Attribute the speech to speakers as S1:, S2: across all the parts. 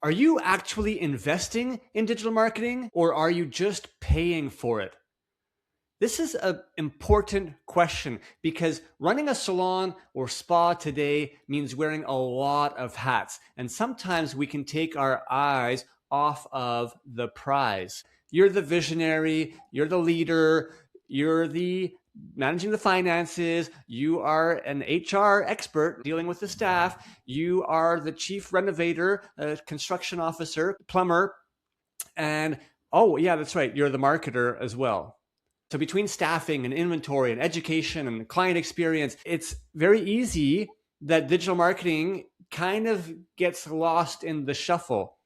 S1: Are you actually investing in digital marketing or are you just paying for it? This is an important question because running a salon or spa today means wearing a lot of hats. And sometimes we can take our eyes off of the prize. You're the visionary, you're the leader, you're the managing the finances, you are an HR expert dealing with the staff, you are the chief renovator, construction officer, plumber, and oh, yeah, that's right, you're the marketer as well. So between staffing and inventory and education and client experience, it's very easy that digital marketing kind of gets lost in the shuffle,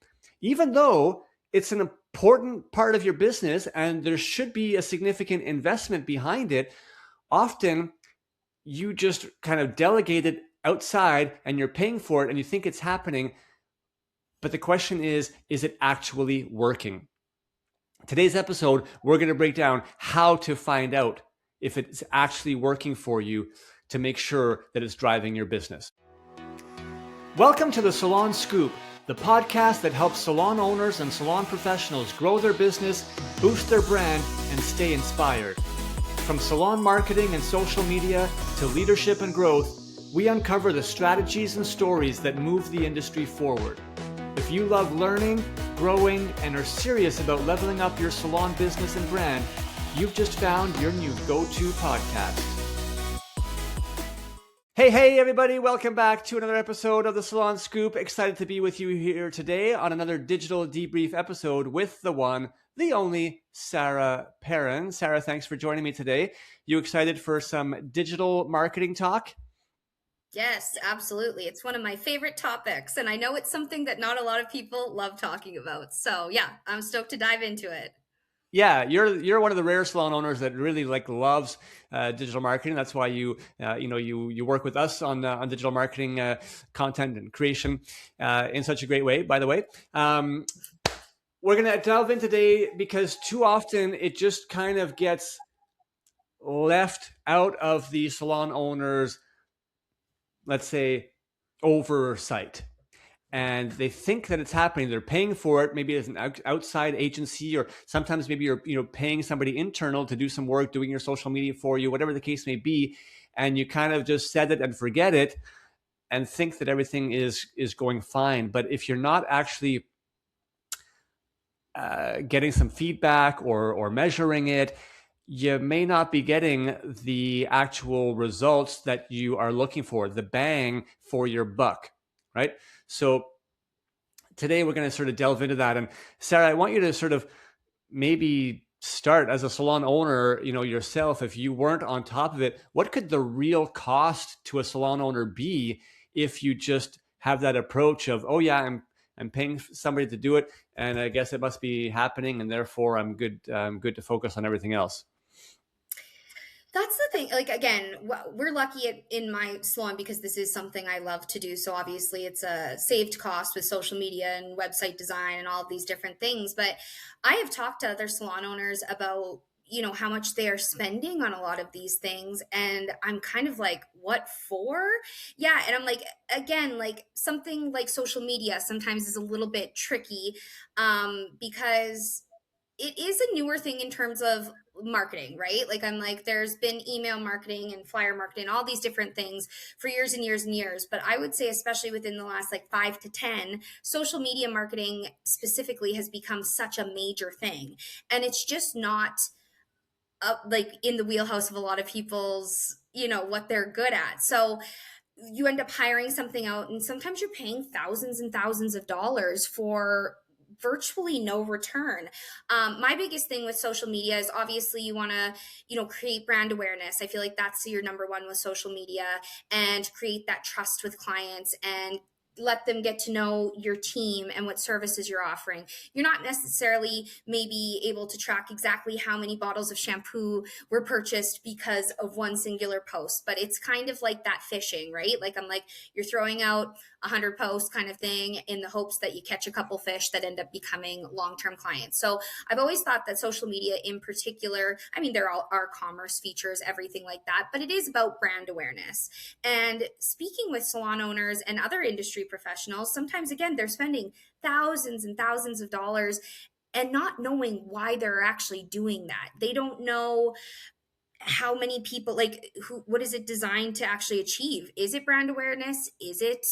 S1: even though it's an important part of your business and there should be a significant investment behind it. Often you just kind of delegate it outside and you're paying for it and you think it's happening. But the question is it actually working? Today's episode, we're going to break down how to find out if it's actually working for you to make sure that it's driving your business. Welcome to the Salon Scoop, the podcast that helps salon owners and salon professionals grow their business, boost their brand, and stay inspired. From salon marketing and social media to leadership and growth, we uncover the strategies and stories that move the industry forward. If you love learning, growing, and are serious about leveling up your salon business and brand, you've just found your new go-to podcast. Hey, everybody. Welcome back to another episode of the Salon Scoop. Excited to be with you here today on another digital debrief episode with the one, the only Sarah Perrin. Sarah, thanks for joining me today. You excited for some digital marketing talk?
S2: Yes, absolutely. It's one of my favorite topics, and I know it's something that not a lot of people love talking about. So yeah, I'm stoked to dive into it.
S1: Yeah, you're one of the rare salon owners that really loves digital marketing. That's why you work with us on digital marketing content and creation in such a great way. By the way, we're going to delve in today because too often it just kind of gets left out of the salon owners, let's say, oversight. And they think that it's happening. They're paying for it. Maybe as an outside agency, or sometimes maybe you're paying somebody internal to do some work, doing your social media for you, whatever the case may be. And you kind of just set it and forget it and think that everything is going fine. But if you're not actually getting some feedback or measuring it, you may not be getting the actual results that you are looking for, the bang for your buck, right? So today we're going to sort of delve into that. And Sarah, I want you to sort of maybe start as a salon owner, yourself. If you weren't on top of it, what could the real cost to a salon owner be if you just have that approach of, oh yeah, I'm paying somebody to do it, and I guess it must be happening, and therefore I'm good to focus on everything else.
S2: That's the thing. Like, again, we're lucky in my salon because this is something I love to do. So obviously it's a saved cost with social media and website design and all of these different things. But I have talked to other salon owners about, how much they are spending on a lot of these things. And I'm kind of like, what for? Yeah. And I'm like, again, like something like social media sometimes is a little bit tricky because it is a newer thing in terms of marketing, right? Like I'm like, there's been email marketing and flyer marketing, all these different things for years and years and years. But I would say, especially within the last like 5 to 10, social media marketing specifically has become such a major thing. And it's just not like in the wheelhouse of a lot of people's, what they're good at. So you end up hiring something out, and sometimes you're paying thousands and thousands of dollars for virtually no return. My biggest thing with social media is obviously you want to, create brand awareness. I feel like that's your number one with social media, and create that trust with clients and let them get to know your team and what services you're offering. You're not necessarily maybe able to track exactly how many bottles of shampoo were purchased because of one singular post, but it's kind of like that fishing, right? Like I'm like, you're throwing out 100 posts kind of thing in the hopes that you catch a couple fish that end up becoming long-term clients. So I've always thought that social media in particular, I mean, there are commerce features, everything like that, but it is about brand awareness. And speaking with salon owners and other industry professionals, sometimes again, they're spending thousands and thousands of dollars and not knowing why they're actually doing that. They don't know how many people, like, who, what is it designed to actually achieve? Is it brand awareness? Is it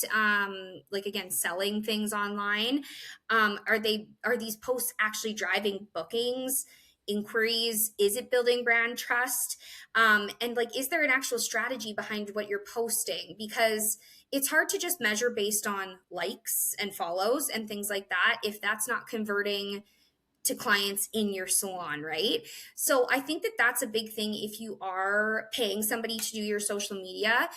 S2: like, again, selling things online? Are these posts actually driving bookings, inquiries? Is it building brand trust? And like, is there an actual strategy behind what you're posting? Because it's hard to just measure based on likes and follows and things like that if that's not converting to clients in your salon, right? So I think that that's a big thing if you are paying somebody to do your social media,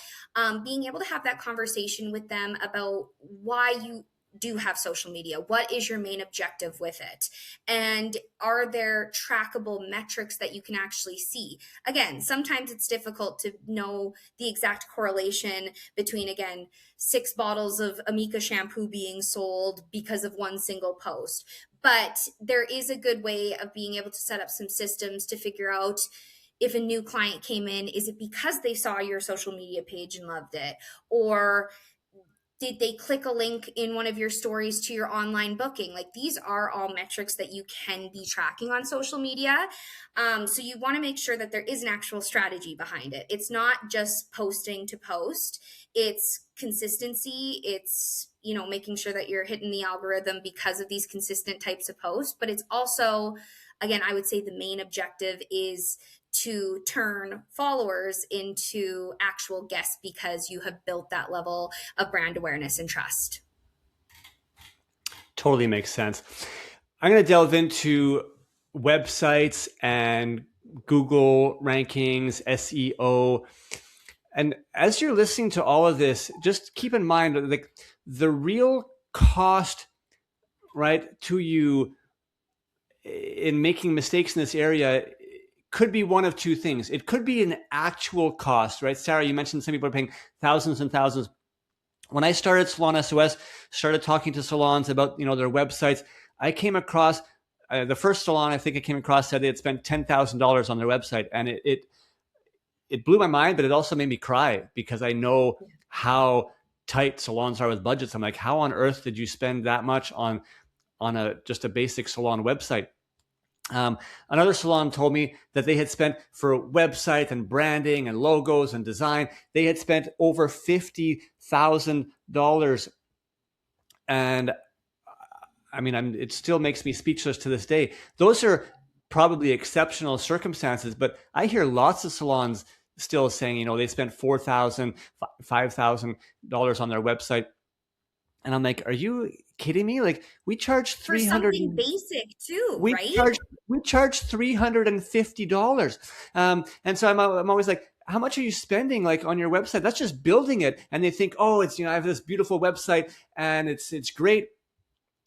S2: being able to have that conversation with them about why you do have social media. What is your main objective with it? And are there trackable metrics that you can actually see? Again, sometimes it's difficult to know the exact correlation between, again, 6 bottles of Amika shampoo being sold because of one single post. But there is a good way of being able to set up some systems to figure out if a new client came in, is it because they saw your social media page and loved it? Or did they click a link in one of your stories to your online booking? Like, these are all metrics that you can be tracking on social media. So you want to make sure that there is an actual strategy behind it. It's not just posting to post. It's consistency. It's, you know, making sure that you're hitting the algorithm because of these consistent types of posts. But it's also, again, I would say the main objective is to turn followers into actual guests because you have built that level of brand awareness and trust.
S1: Totally makes sense. I'm going to delve into websites and Google rankings, SEO. And as you're listening to all of this, just keep in mind, like, the real cost, right, to you in making mistakes in this area could be one of two things. It could be an actual cost, right? Sarah, you mentioned some people are paying thousands and thousands. When I started Salon S.O.S, started talking to salons about, you know, their websites, I came across the first salon I think I came across said they had spent $10,000 on their website, and it blew my mind, but it also made me cry because I know how tight salons are with budgets. I'm like, how on earth did you spend that much on just a basic salon website? Another salon told me that they had spent for website and branding and logos and design, they had spent over $50,000. And I mean, it still makes me speechless to this day. Those are probably exceptional circumstances, but I hear lots of salons still saying, you know, they spent $4,000, $5,000 on their website. And I'm like, are you kidding me? Like, we charge
S2: For something basic too, right?
S1: we charge $350. And so I'm always like, how much are you spending, like, on your website? That's just building it. And they think, oh, it's, you know, I have this beautiful website and it's great.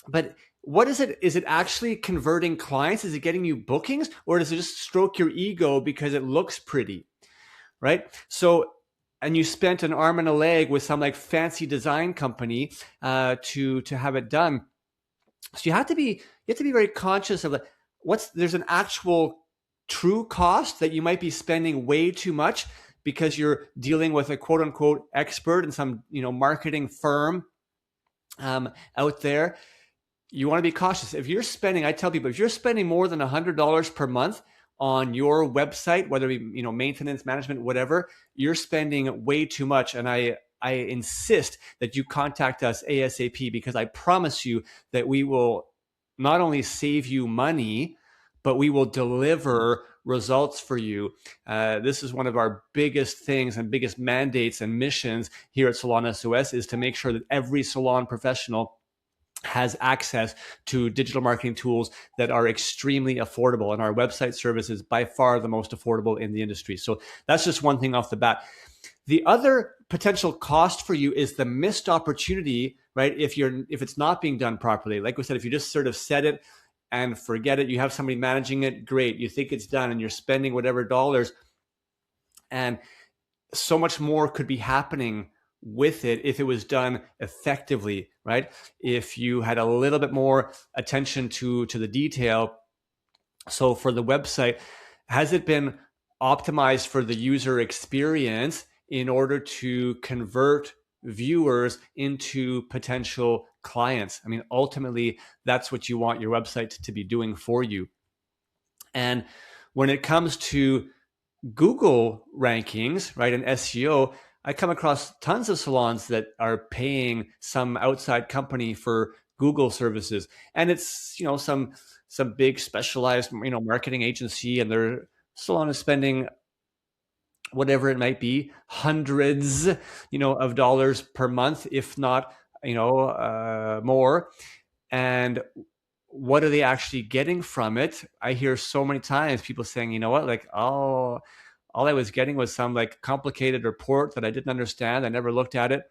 S1: But what is it? Is it actually converting clients? Is it getting you bookings, or does it just stroke your ego because it looks pretty? Right? So, and you spent an arm and a leg with some like fancy design company to have it done. So you have to be very conscious of like, there's an actual true cost that you might be spending way too much because you're dealing with a quote unquote expert in some, you know, marketing firm out there. You want to be cautious. If you're spending, I tell people, if you're spending more than $100 per month on your website, whether it be, you know, maintenance, management, whatever, you're spending way too much. And I insist that you contact us ASAP, because I promise you that we will not only save you money, but we will deliver results for you. This is one of our biggest things and biggest mandates and missions here at Salon S.O.S, is to make sure that every salon professional has access to digital marketing tools that are extremely affordable. And our website service is by far the most affordable in the industry. So that's just one thing off the bat. The other potential cost for you is the missed opportunity, right? If it's not being done properly. Like we said, if you just sort of set it and forget it, you have somebody managing it, great. You think it's done and you're spending whatever dollars, and so much more could be happening with it if it was done effectively, right? If you had a little bit more attention to the detail. So for the website, has it been optimized for the user experience in order to convert viewers into potential clients. I mean, ultimately, that's what you want your website to be doing for you. And when it comes to Google rankings, right, and SEO, I come across tons of salons that are paying some outside company for Google services, and it's some big specialized marketing agency, and their salon is spending whatever it might be, hundreds of dollars per month, if not more. And what are they actually getting from it? I hear so many times people saying, you know what, like, oh, all I was getting was some like complicated report that I didn't understand. I never looked at it.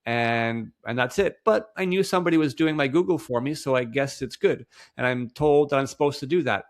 S1: And that's it. But I knew somebody was doing my Google for me, so I guess it's good. And I'm told that I'm supposed to do that.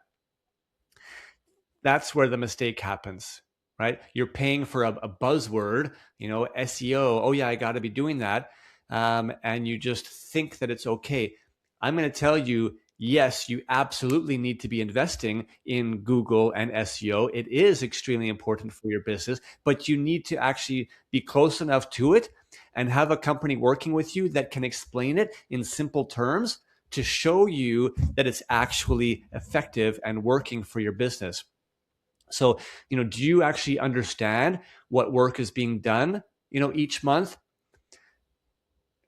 S1: That's where the mistake happens, right? You're paying for a buzzword, SEO. Oh yeah, I got to be doing that, and you just think that it's okay. I'm going to tell you, yes, you absolutely need to be investing in Google and SEO. It is extremely important for your business, but you need to actually be close enough to it and have a company working with you that can explain it in simple terms to show you that it's actually effective and working for your business. So, do you actually understand what work is being done, each month,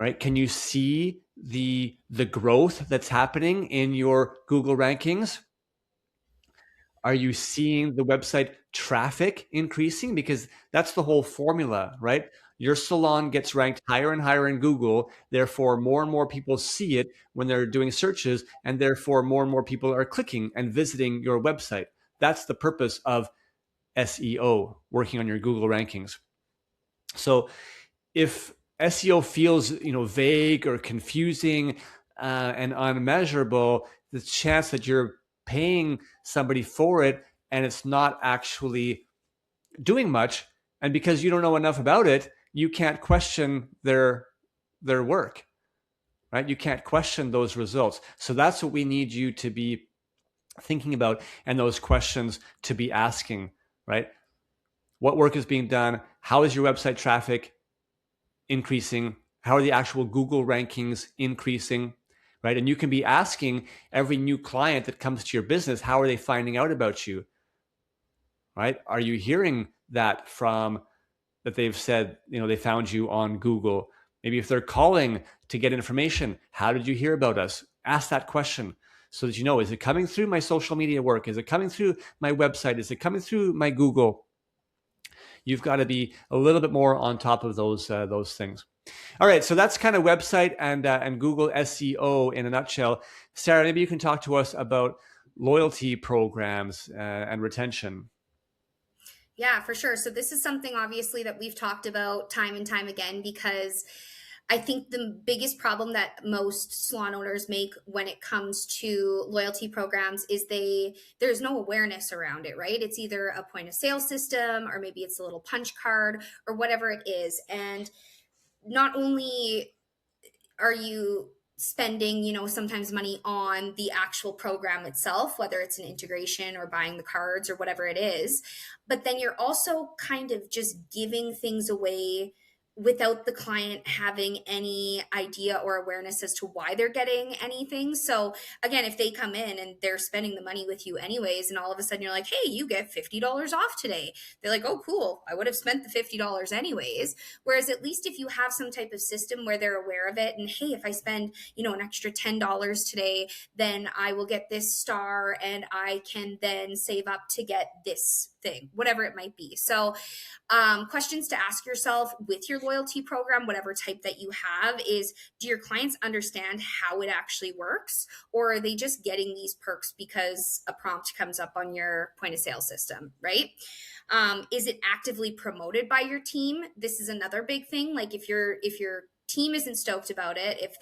S1: right? Can you see the growth that's happening in your Google rankings? Are you seeing the website traffic increasing? Because that's the whole formula, right? Your salon gets ranked higher and higher in Google. Therefore, more and more people see it when they're doing searches, and therefore, more and more people are clicking and visiting your website. That's the purpose of SEO, working on your Google rankings. So if SEO feels vague or confusing and unmeasurable, the chance that you're paying somebody for it and it's not actually doing much, and because you don't know enough about it, you can't question their work, right? You can't question those results. So that's what we need you to be thinking about, and those questions to be asking, right? What work is being done? How is your website traffic increasing? How are the actual Google rankings increasing? Right. And you can be asking every new client that comes to your business, how are they finding out about you? Right. Are you hearing that from that they've said, they found you on Google? Maybe if they're calling to get information, how did you hear about us? Ask that question so that is it coming through my social media work? Is it coming through my website? Is it coming through my Google? You've got to be a little bit more on top of those things. All right, so that's kind of website and Google SEO in a nutshell. Sarah, maybe you can talk to us about loyalty programs and retention.
S2: Yeah, for sure. So this is something obviously that we've talked about time and time again, because I think the biggest problem that most salon owners make when it comes to loyalty programs is there's no awareness around it, right? It's either a point of sale system, or maybe it's a little punch card, or whatever it is. And not only are you spending sometimes money on the actual program itself, whether it's an integration or buying the cards or whatever it is, but then you're also kind of just giving things away without the client having any idea or awareness as to why they're getting anything. So again, if they come in and they're spending the money with you anyways, and all of a sudden you're like, hey, you get $50 off today, they're like, oh cool, I would have spent the $50 anyways. Whereas at least if you have some type of system where they're aware of it, and hey, if I spend an extra $10 today, then I will get this star, and I can then save up to get this thing, whatever it might be. So questions to ask yourself with your loyalty program, whatever type that you have, is do your clients understand how it actually works? Or are they just getting these perks because a prompt comes up on your point of sale system, right? Is it actively promoted by your team? This is another big thing. Like if your team isn't stoked about it, if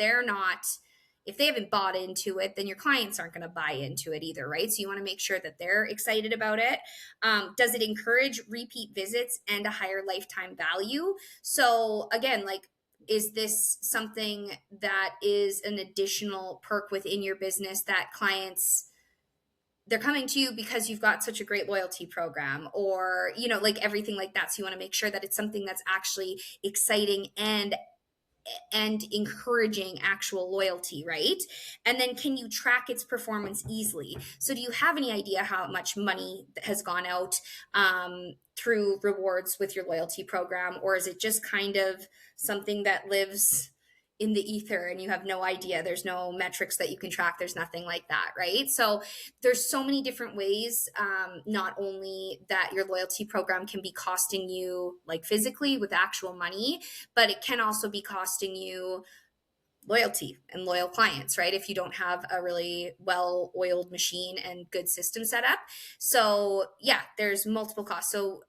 S2: they haven't bought into it, then your clients aren't going to buy into it either, right? So you want to make sure that they're excited about it. Does it encourage repeat visits and a higher lifetime value? So again, like, is this something that is an additional perk within your business that clients, they're coming to you because you've got such a great loyalty program, or like everything like that? So you want to make sure that it's something that's actually exciting and and encouraging actual loyalty, right? And then can you track its performance easily? So do you have any idea how much money has gone out through rewards with your loyalty program? Or is it just kind of something that lives in the ether and you have no idea? There's no metrics that you can track. There's nothing like that, right? So there's so many different ways, not only that your loyalty program can be costing you like physically with actual money, but it can also be costing you loyalty and loyal clients, right? If you don't have a really well oiled machine and good system set up. So yeah, there's multiple costs. So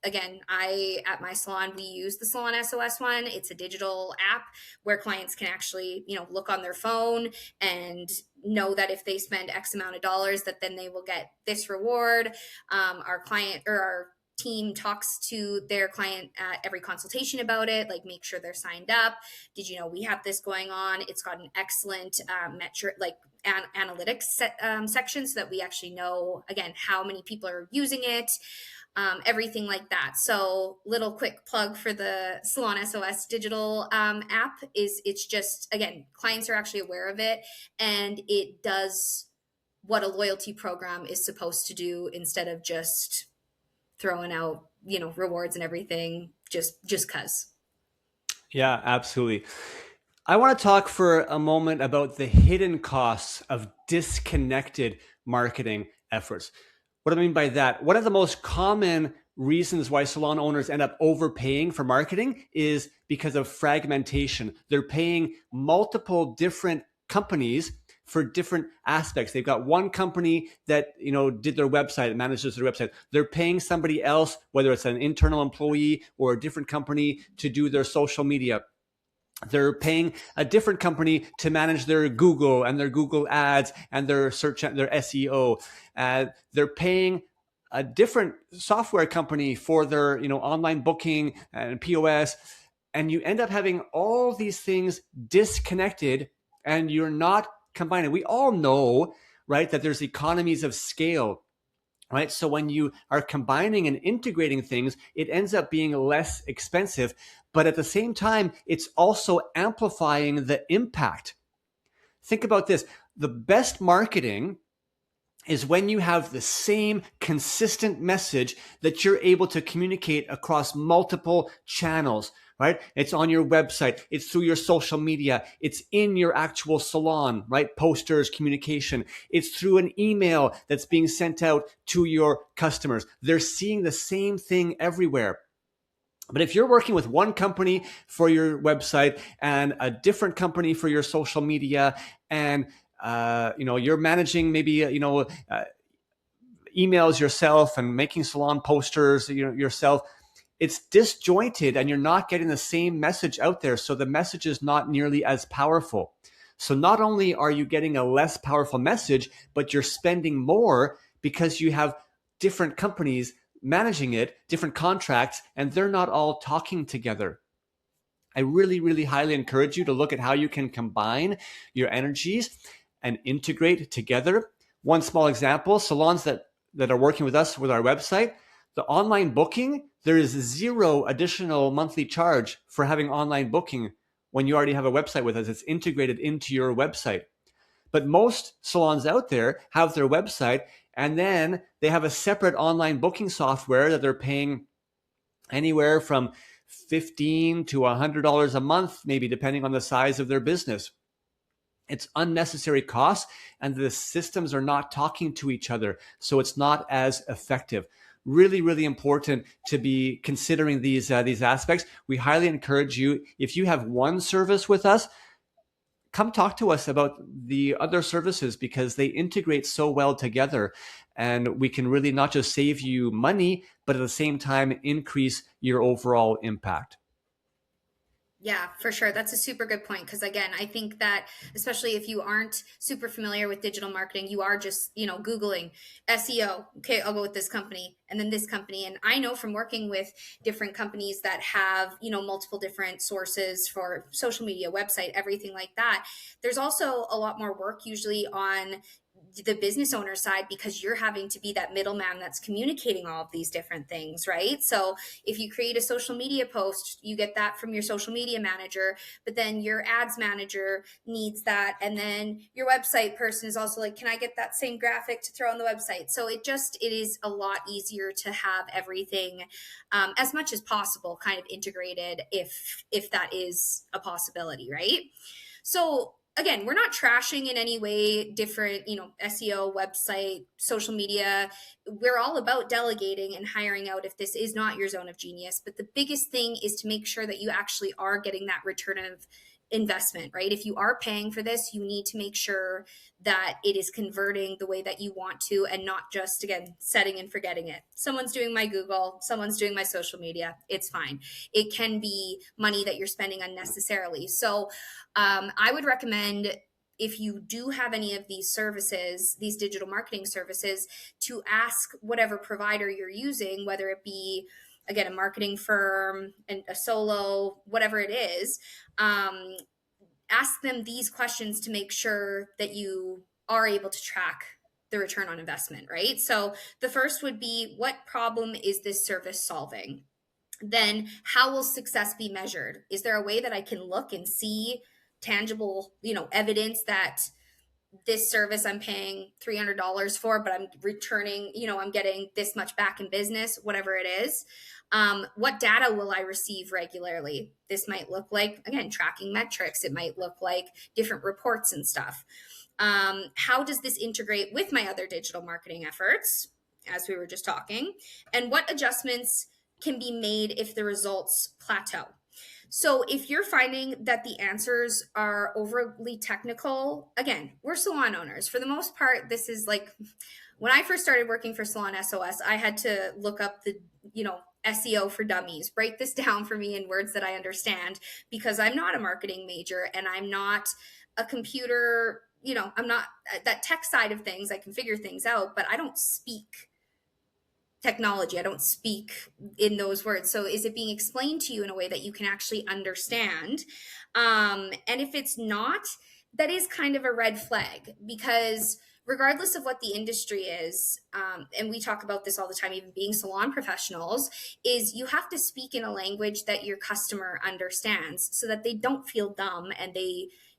S2: again, I at my salon, we use the Salon S.O.S one. It's a digital app where clients can actually, look on their phone and know that if they spend X amount of dollars, that then they will get this reward. Our client or our team talks to their client at every consultation about it, like make sure they're signed up. Did you know we have this going on? It's got an excellent metric, like analytics section, so that we actually know, again, how many people are using it, everything like that. So little quick plug for the Salon S.O.S digital app is it's just, again, clients are actually aware of it, and it does what a loyalty program is supposed to do instead of just throwing out, rewards and everything just cuz.
S1: Yeah, absolutely. I want to talk for a moment about the hidden costs of disconnected marketing efforts. What do I mean by that? One of the most common reasons why salon owners end up overpaying for marketing is because of fragmentation. They're paying multiple different companies for different aspects. They've got one company that, did their website, manages their website. They're paying somebody else, whether it's an internal employee or a different company, to do their social media. They're paying a different company to manage their Google and their Google ads and their search, their SEO. They're paying a different software company for their, online booking and POS. And you end up having all these things disconnected, and you're not combining. We all know, right, that there's economies of scale, right? So when you are combining and integrating things, it ends up being less expensive, but at the same time, it's also amplifying the impact. Think about this. The best marketing is when you have the same consistent message that you're able to communicate across multiple channels, right? It's on your website. It's through your social media. It's in your actual salon, right? Posters, communication. It's through an email that's being sent out to your customers. They're seeing the same thing everywhere. But if you're working with one company for your website and a different company for your social media, and you're managing maybe emails yourself and making salon posters yourself, it's disjointed and you're not getting the same message out there. So the message is not nearly as powerful. So not only are you getting a less powerful message, but you're spending more because you have different companies managing it, different contracts, and they're not all talking together. I really, really highly encourage you to look at how you can combine your energies and integrate together. One small example, salons that are working with us with our website, the online booking, there is zero additional monthly charge for having online booking when you already have a website with us. It's integrated into your website. But most salons out there have their website, and then they have a separate online booking software that they're paying anywhere from $15 to $100 a month, maybe depending on the size of their business. It's unnecessary costs, and the systems are not talking to each other, so it's not as effective. Really, really important to be considering these aspects. We highly encourage you, if you have one service with us, come talk to us about the other services, because they integrate so well together, and we can really not just save you money, but at the same time increase your overall impact.
S2: Yeah, for sure. That's a super good point. Because again, I think that especially if you aren't super familiar with digital marketing, you are just, Googling SEO. Okay, I'll go with this company and then this company. And I know from working with different companies that have, multiple different sources for social media, website, everything like that. There's also a lot more work usually on the business owner side, because you're having to be that middleman that's communicating all of these different things, right? So if you create a social media post, you get that from your social media manager, but then your ads manager needs that, and then your website person is also like, can I get that same graphic to throw on the website? So it is a lot easier to have everything, as much as possible, kind of integrated, if that is a possibility, right? So again, we're not trashing in any way different, SEO, website, social media. We're all about delegating and hiring out if this is not your zone of genius. But the biggest thing is to make sure that you actually are getting that return of investment, right? If you are paying for this, you need to make sure that it is converting the way that you want to, and not just, again, setting and forgetting it. Someone's doing my Google, someone's doing my social media. It's fine. It can be money that you're spending unnecessarily. So I would recommend, if you do have any of these services, these digital marketing services, to ask whatever provider you're using, whether it be, again, a marketing firm, a solo, whatever it is. Ask them these questions to make sure that you are able to track the return on investment, right? So the first would be, what problem is this service solving? Then how will success be measured? Is there a way that I can look and see tangible, evidence that this service I'm paying $300 for, but I'm returning, I'm getting this much back in business, whatever it is. What data will I receive regularly? This might look like, again, tracking metrics. It might look like different reports and stuff. How does this integrate with my other digital marketing efforts, as we were just talking? And what adjustments can be made if the results plateau? So if you're finding that the answers are overly technical, again, we're salon owners. For the most part, this is like, when I first started working for Salon S.O.S, I had to look up the, SEO for dummies, break this down for me in words that I understand, because I'm not a marketing major, and I'm not a computer, I'm not that tech side of things. I can figure things out, but I don't speak technology. I don't speak in those words. So is it being explained to you in a way that you can actually understand? And if it's not, that is kind of a red flag, because regardless of what the industry is, and we talk about this all the time, even being salon professionals, is you have to speak in a language that your customer understands, so that they don't feel dumb, and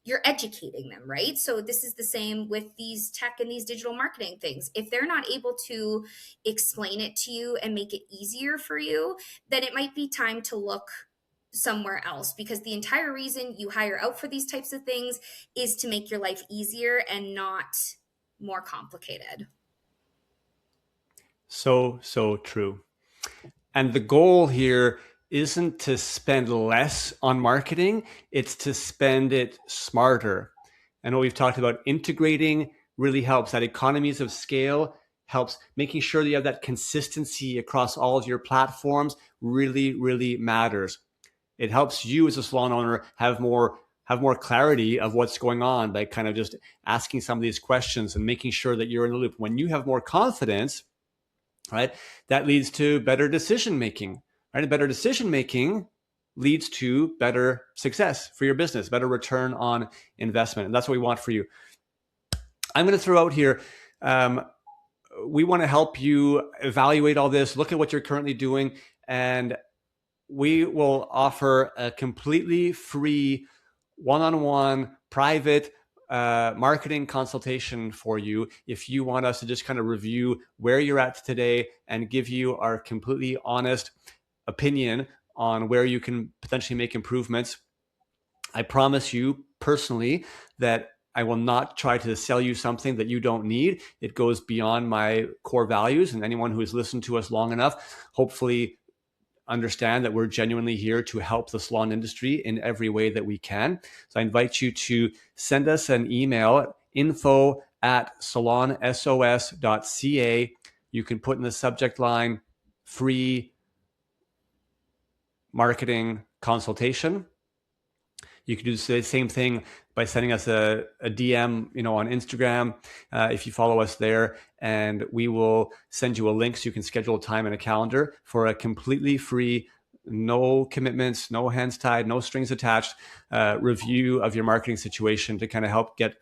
S2: you're educating them, right? So this is the same with these tech and these digital marketing things. If they're not able to explain it to you and make it easier for you, then it might be time to look somewhere else, because the entire reason you hire out for these types of things is to make your life easier and not more complicated.
S1: So true. And the goal here isn't to spend less on marketing, it's to spend it smarter. And what we've talked about, integrating really helps. That economies of scale helps. Making sure that you have that consistency across all of your platforms really, really matters. It helps you as a salon owner have more clarity of what's going on by kind of just asking some of these questions and making sure that you're in the loop. When you have more confidence, right, that leads to better decision making, right? And better decision making leads to better success for your business, better return on investment. And that's what we want for you. I'm going to throw out here, we want to help you evaluate all this, look at what you're currently doing, and we will offer a completely free one-on-one private marketing consultation for you if you want us to just kind of review where you're at today and give you our completely honest opinion on where you can potentially make improvements. I promise you personally that I will not try to sell you something that you don't need. It goes beyond my core values, and anyone who has listened to us long enough hopefully understand that we're genuinely here to help the salon industry in every way that we can. So I invite you to send us an email, info@salonsos.ca. You can put in the subject line free marketing consultation. You can do the same thing by sending us a DM, on Instagram, if you follow us there, and we will send you a link so you can schedule a time in a calendar for a completely free, no commitments, no hands tied, no strings attached review of your marketing situation to kind of help get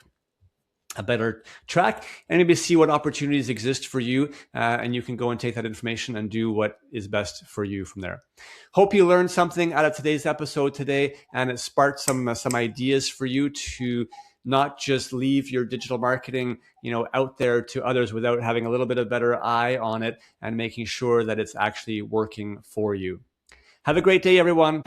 S1: a better track and maybe see what opportunities exist for you. And you can go and take that information and do what is best for you from there. Hope you learned something out of today's episode today, and it sparked some ideas for you to not just leave your digital marketing, out there to others without having a little bit of better eye on it and making sure that it's actually working for you. Have a great day, everyone.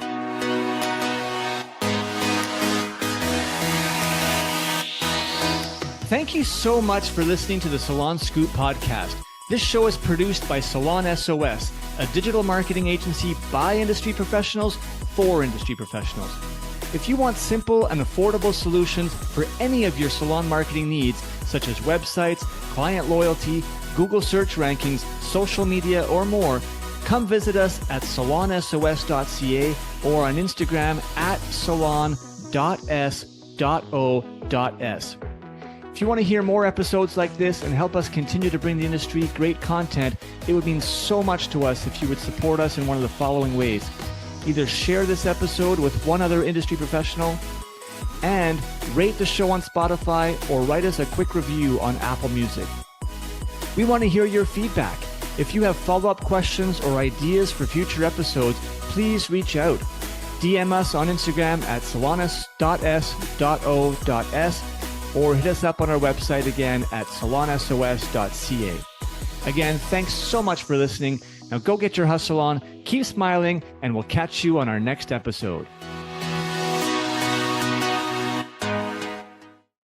S1: Thank you so much for listening to the Salon Scoop podcast. This show is produced by Salon S.O.S, a digital marketing agency by industry professionals for industry professionals. If you want simple and affordable solutions for any of your salon marketing needs, such as websites, client loyalty, Google search rankings, social media, or more, come visit us at salonsos.ca or on Instagram at salon.s.o.s. If you want to hear more episodes like this and help us continue to bring the industry great content, it would mean so much to us if you would support us in one of the following ways. Either share this episode with one other industry professional, and rate the show on Spotify or write us a quick review on Apple Music. We want to hear your feedback. If you have follow-up questions or ideas for future episodes, please reach out. DM us on Instagram at salonus.s.o.s or hit us up on our website again at salonsos.ca. Again, thanks so much for listening. Now go get your hustle on, keep smiling, and we'll catch you on our next episode.